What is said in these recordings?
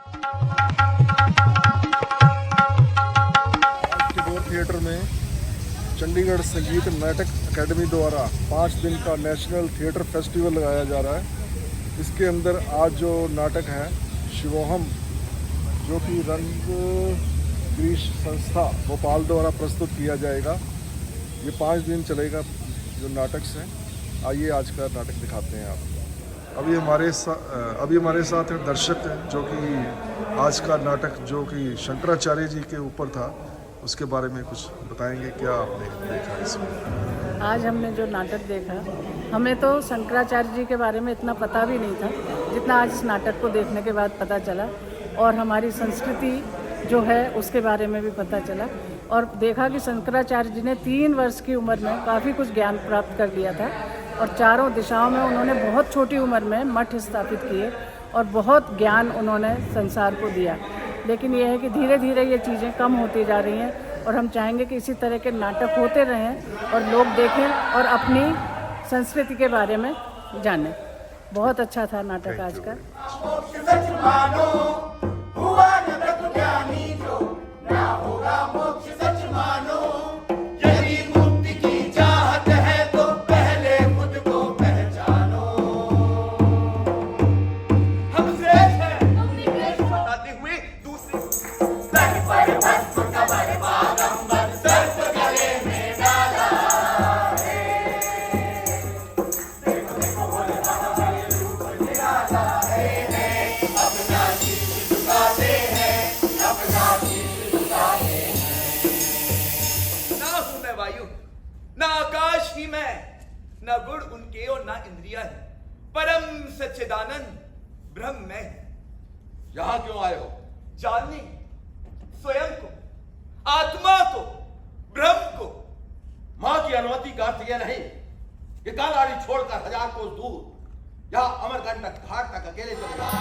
Tagore theatre में चंडीगढ़ संगीत नाटक अकेडमी द्वारा 5 दिन का नेशनल थिएटर फेस्टिवल लगाया जा रहा है। इसके अंदर आज जो नाटक है शिवोहम, जो कि रंग ग्रीश संस्था भोपाल द्वारा प्रस्तुत किया जाएगा। ये 5 दिन चलेगा जो नाटक है। आइए आज का नाटक दिखाते हैं आप। अभी हमारे साथ दर्शक हैं जो कि आज का नाटक जो कि शंकराचार्य जी के ऊपर था उसके बारे में कुछ बताएंगे। क्या आपने देखा इसमें? आज हमने जो नाटक देखा, हमें तो शंकराचार्य जी के बारे में इतना पता भी नहीं था जितना आज इस नाटक को देखने के बाद पता चला, और हमारी संस्कृति जो है उसके बारे में भी पता चला। और देखा कि शंकराचार्य जी ने 3 वर्ष की उम्र में काफ़ी कुछ ज्ञान प्राप्त कर लिया था, और चारों दिशाओं में उन्होंने बहुत छोटी उम्र में मठ स्थापित किए और बहुत ज्ञान उन्होंने संसार को दिया। लेकिन यह है कि धीरे धीरे ये चीज़ें कम होती जा रही हैं, और हम चाहेंगे कि इसी तरह के नाटक होते रहें और लोग देखें और अपनी संस्कृति के बारे में जानें। बहुत अच्छा था नाटक आज का। ना आकाश ही मैं, ना गुण उनके और ना इंद्रिया है, परम सच्चिदानंद ब्रह्म मैं। यहां क्यों आए हो? जानने, स्वयं को, आत्मा को, ब्रह्म को। मां की अनुमति का अर्थ यह नहीं कि कालाड़ी छोड़कर 1000 कोस दूर यहां अमरकंटक घाट तक अकेले चले जाओ।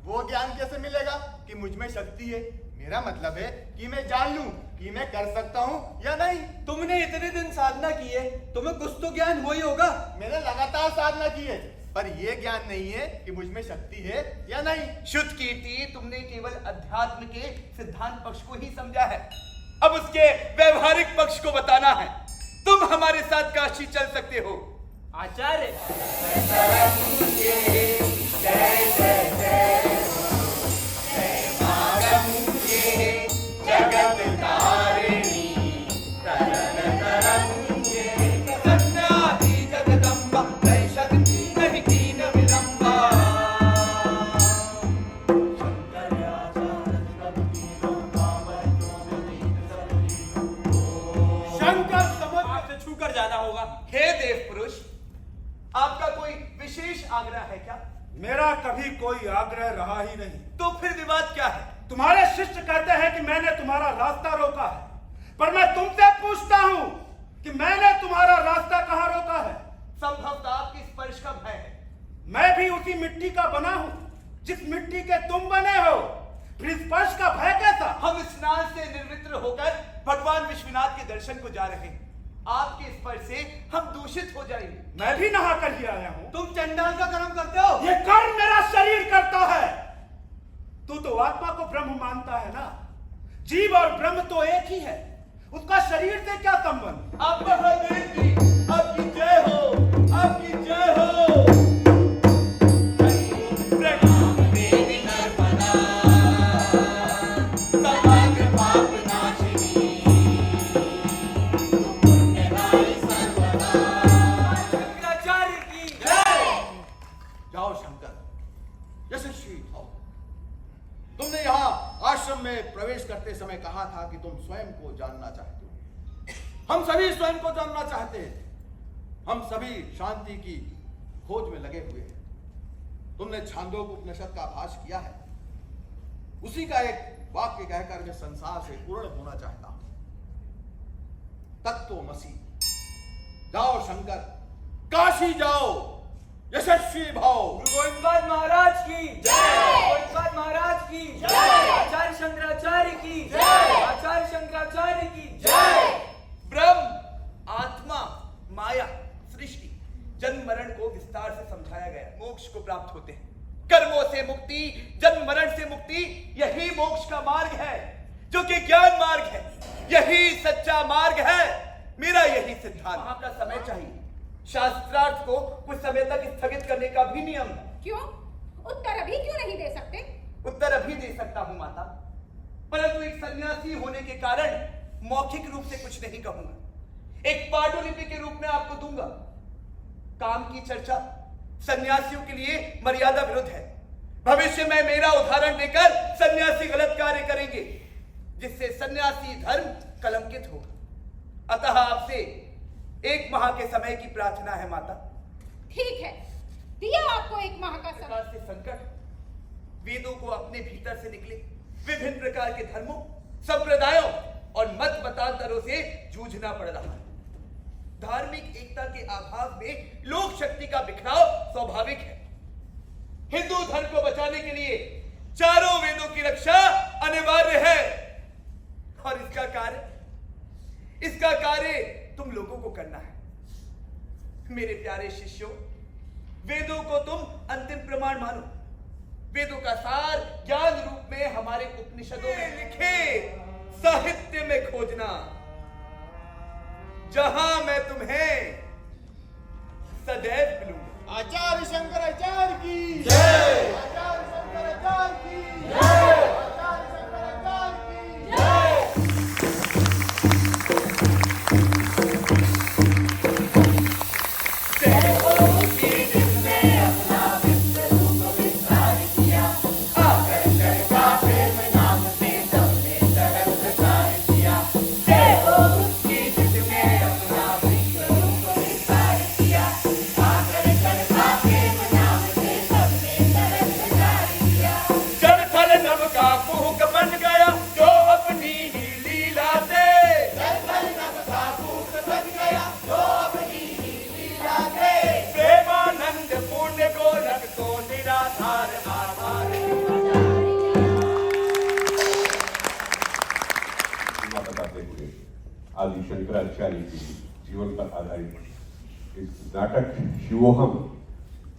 वो ज्ञान कैसे मिलेगा कि मुझ में शक्ति है? मेरा मतलब है कि मैं जान लूं कि मैं कर सकता हूं या नहीं। तुमने इतने दिन साधना की है, तुम्हें कुछ तो ज्ञान हो ही होगा। मैंने लगातार साधना की है, पर यह ज्ञान नहीं है कि मुझ में शक्ति है या नहीं। शुद्ध कीर्ति, तुमने केवल अध्यात्म के सिद्धांत पक्ष को ही समझा है। अब उसके व्यवहारिक पक्ष को बताना है। तुम हमारे साथ काशी चल सकते हो। आचार्य आग्रह है क्या? मेरा कभी कोई आग्रह रहा ही नहीं। तो फिर विवाद क्या है? तुम्हारे शिष्य कहते हैं कि मैंने तुम्हारा रास्ता रोका है, पर मैं तुमसे पूछता हूं कि मैंने तुम्हारा रास्ता कहां रोका है? संभवतः आपके स्पर्श का भय है। मैं भी उसी मिट्टी का बना हूं जिस मिट्टी के तुम बने हो, फिर स्पर्श का भय कैसा? हम स्नान से निर्वित्र होकर भगवान विश्वनाथ के दर्शन को जा रहे हैं। आपके स्पर्श से हम दूषित हो जाएंगे। मैं भी नहा कर ही आया हूं। तुम चंडाल का कर्म करते हो? ये कर्म मेरा शरीर करता है। तू तो आत्मा को ब्रह्म मानता है ना? जीव और ब्रह्म तो एक ही है, उसका शरीर से क्या संबंध? आप महादेव जी, आपकी जय हो, आपकी जय हो। जाओ शंकर, तुम स्वयं को जानना चाहते हो। हम सभी स्वयं को जानना चाहते हैं। हम सभी शांति की खोज में लगे हुए हैं। तुमने छांदोग्य उपनिषद का आभास किया है, उसी का एक वाक्य कहकर मैं संसार से पूर्ण होना चाहता हूं। तत्वमसि। जाओ शंकर, काशी जाओ, यशस्वी भाव। गोविंदपाद महाराज की जय। गोविंदपाद महाराज की जय। आचार्य शंकराचार्य की जय। आचार्य शंकराचार्य की जय। ब्रह्म, आत्मा, माया, सृष्टि, जन्म मरण को विस्तार से समझाया गया। मोक्ष को प्राप्त होते हैं कर्मों से मुक्ति, जन्म मरण से मुक्ति, यही मोक्ष का मार्ग है, जो कि ज्ञान मार्ग है। यही सच्चा मार्ग है। मेरा यही सिद्धांत। आपका समय चाहिए। शास्त्रार्थ को कुछ समय तक स्थगित करने का भी नियम है। क्यों? उत्तर अभी क्यों नहीं दे सकते? उत्तर अभी दे सकता हूं माता, परंतु एक सन्यासी होने के कारण मौखिक रूप से कुछ नहीं कहूंगा। एक पांडुलिपि के रूप में आपको दूंगा। काम की चर्चा सन्यासियों के लिए मर्यादा विरुद्ध है। भविष्य में मेरा उदाहरण देकर सन्यासी गलत कार्य करेंगे, जिससे सन्यासी धर्म कलंकित होगा। अतः आपसे 1 माह के समय की प्रार्थना है माता। ठीक है, दिया आपको 1 माह का समय। प्रकार से संकट वेदों को अपने भीतर से निकले विभिन्न प्रकार के धर्मों, संप्रदायों और मत मतांतरों से जूझना पड़ रहा है। धार्मिक एकता के अभाव में लोक शक्ति का बिखराव स्वाभाविक है। हिंदू धर्म को बचाने के लिए चारों वेदों की रक्षा अनिवार्य है, और इसका कार्य तुम लोगों को करना है। मेरे प्यारे शिष्यों, वेदों को तुम अंतिम प्रमाण मानो। वेदों का सार ज्ञान रूप में हमारे उपनिषदों में लिखे साहित्य में खोजना, जहां मैं तुम्हें सदैव मिलूंगा। आचार्य शंकराचार्य की जय। आचार्य शंकराचार्य की जय। आचार्य शंकराचार्य की जय। आदि शंकराचार्य के जीवन पर आधारित इस नाटक शिवोहम,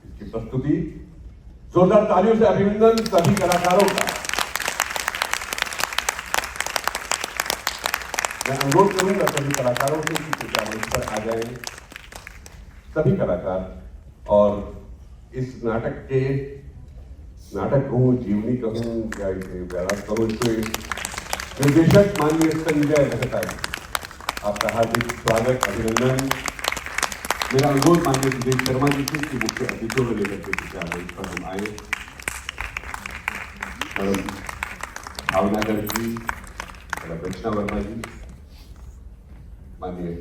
इसकी प्रस्तुति जोरदार तालियों से अभिनंदन सभी कलाकारों का। मैं अनुरोध करूंगा सभी कलाकारों से कि कृपया मंच पर आ जाएं, सभी कलाकार, और इस नाटक कहूं, जीवनी कहूं, या इसे व्यास कहूं, इसके निर्देशक माननीय संजय मेहता जी, आपका हार्दिक स्वागत, अभिनंदन। मेरा अनुरोध माननीय सुदेश शर्मा जी से कि मुख्य अतिथियों में लेकर के कृपया मंच पर हम आए। मैडम भावना गर्ग जी, मैडम रचना वर्मा जी, माननीय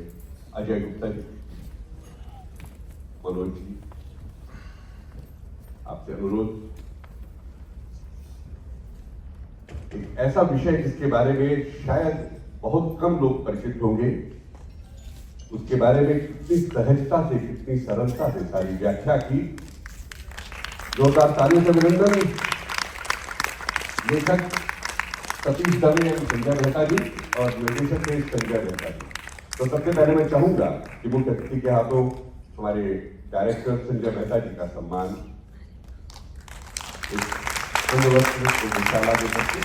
अजय गुप्ता जी, मनोज जी, आपसे अनुरोध, एक ऐसा विषय जिसके बारे में शायद बहुत कम लोग परिचित होंगे, उसके बारे में कितनी सहजता से, कितनी सरलता से सारी व्याख्या की। जोरदार तालियों से अभिनंदन। लेखक सतीश दवे एवं संजय मेहता जी और निर्देशक है संजय मेहता जी। तो सबसे पहले मैं चाहूंगा कि मुख्य अतिथि के हाथों हमारे डायरेक्टर संजय मेहता जी का सम्मान विशाला दे सकते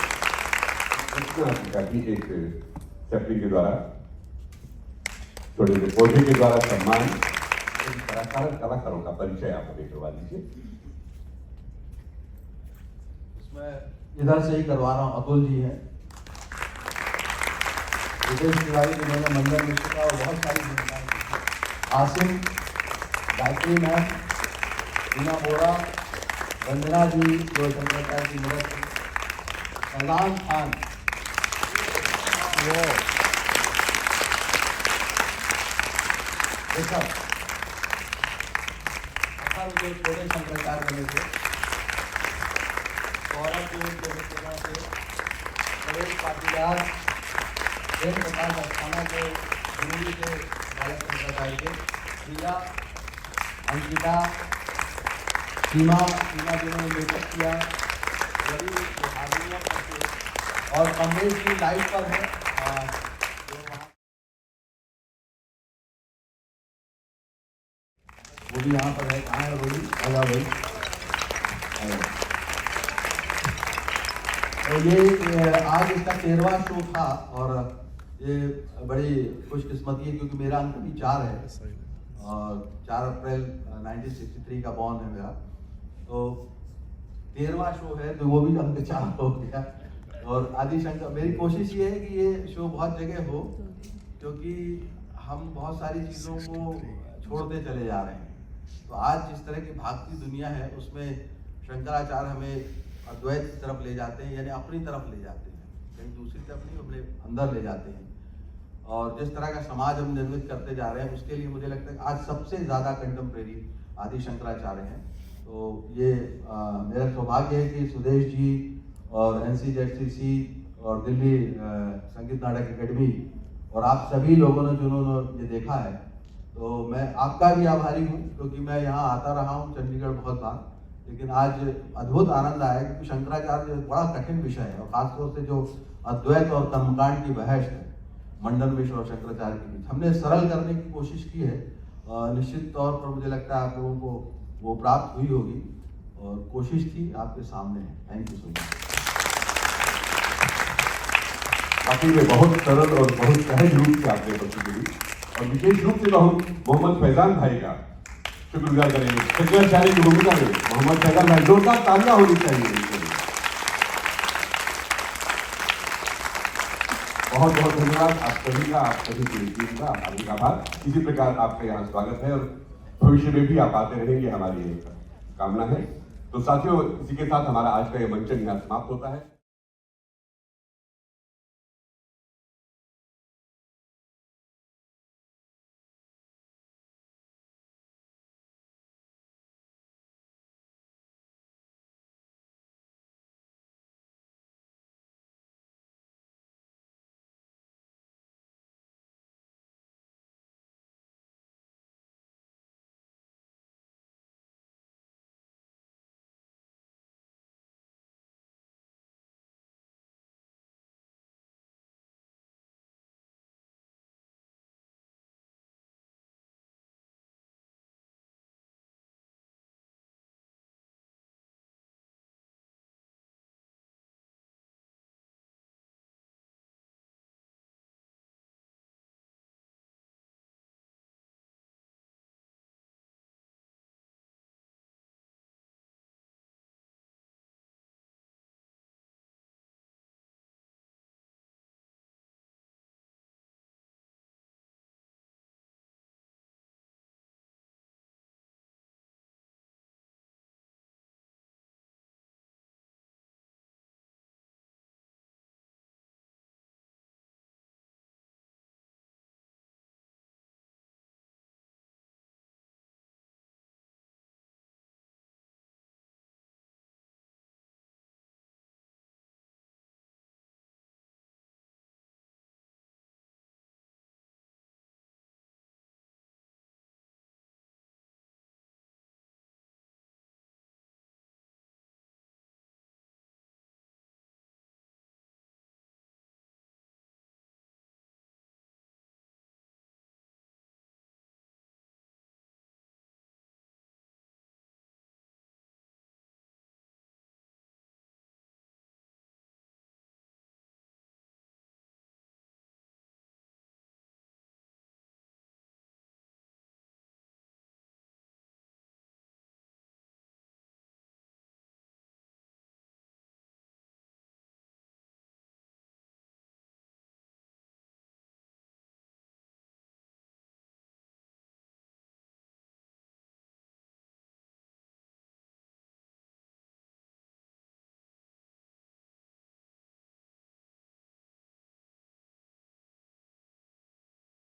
का भी एक चैप्टर के द्वारा, छोटे से पौधे के द्वारा सम्मान, कलाकारों का परिचय आप हमें करवा दीजिए। इसमें इधर से ही करवा रहा हूँ, अतुल जी है, विदेश खिलाड़ी जिन्होंने मंजर मिश्र का और बहुत सारी भूमिकाएं की। आसिम, गायत्री मैम, रीना बोरा, वंदना जी जो शंकराचार्य की मदद, फैजान खान, देखा जो छोटे शंकराचार्य बने थे गौरव के से बड़े पाटीदार प्रेम प्रकाश अस्थाना के गुरु के बालक शंकराचार्य के प्रिया अंकिता सीमा जिन्होंने मेकअप किया रवि हारमोनियम करके और कमलेश जी लाइव पर है वो भी यहाँ पर है। कहाँ है रोही? आजा भाई। तो ये आज इसका 13वां शो था और ये बड़ी खुशकिस्मती है क्योंकि मेरा अंक भी 4 है और 4 अप्रैल 1963 का बॉर्न है मेरा, तो 13वां शो है तो वो भी अंक 4 हो गया। और आदि शंकर, मेरी कोशिश ये है कि ये शो बहुत जगह हो क्योंकि हम बहुत सारी चीज़ों को छोड़ते चले जा रहे हैं। तो आज जिस तरह की भागती दुनिया है उसमें शंकराचार्य हमें अद्वैत की तरफ ले जाते हैं, यानी अपनी तरफ ले जाते हैं, कहीं दूसरी तरफ नहीं, अपने अंदर ले जाते हैं। और जिस तरह का समाज हम निर्मित करते जा रहे हैं उसके लिए मुझे लगता है कि आज सबसे ज़्यादा कंटेम्प्रेरी आदि शंकराचार्य हैं। तो ये मेरा सौभाग्य है कि सुदेश जी और NCZCC और दिल्ली संगीत नाटक अकेडमी और आप सभी लोगों ने जिन्होंने ये देखा है, तो मैं आपका भी आभारी हूँ क्योंकि मैं यहाँ आता रहा हूँ चंडीगढ़ बहुत बार, लेकिन आज अद्भुत आनंद आया क्योंकि शंकराचार्य बड़ा कठिन विषय है और खासतौर से जो अद्वैत और कर्मकांड की बहस है मंडन मिश्र और शंकराचार्य के बीच, हमने सरल करने की कोशिश की है। निश्चित तौर पर मुझे लगता है आप लोगों को वो प्राप्त हुई होगी और कोशिश थी आपके सामने है। Thank you so much. वाकई में बहुत सरल और बहुत सहज रूप से आपने प्रस्तुति दी और विशेष रूप से तो हम मोहम्मद फैजान भाई का शुक्रगुजार करेंगे। शंकराचार्य की भूमिका में मोहम्मद फैजान भाई, जोरदार तालियां होनी चाहिए। बहुत बहुत धन्यवाद आप सभी का, आप सभी की टीम का हार्दिक आभार। इसी प्रकार आपका यहाँ स्वागत है और भविष्य में भी आप आते रहेंगे, हमारी कामना है। तो साथियों, इसी के साथ हमारा आज का ये मंचन यहाँ समाप्त होता है।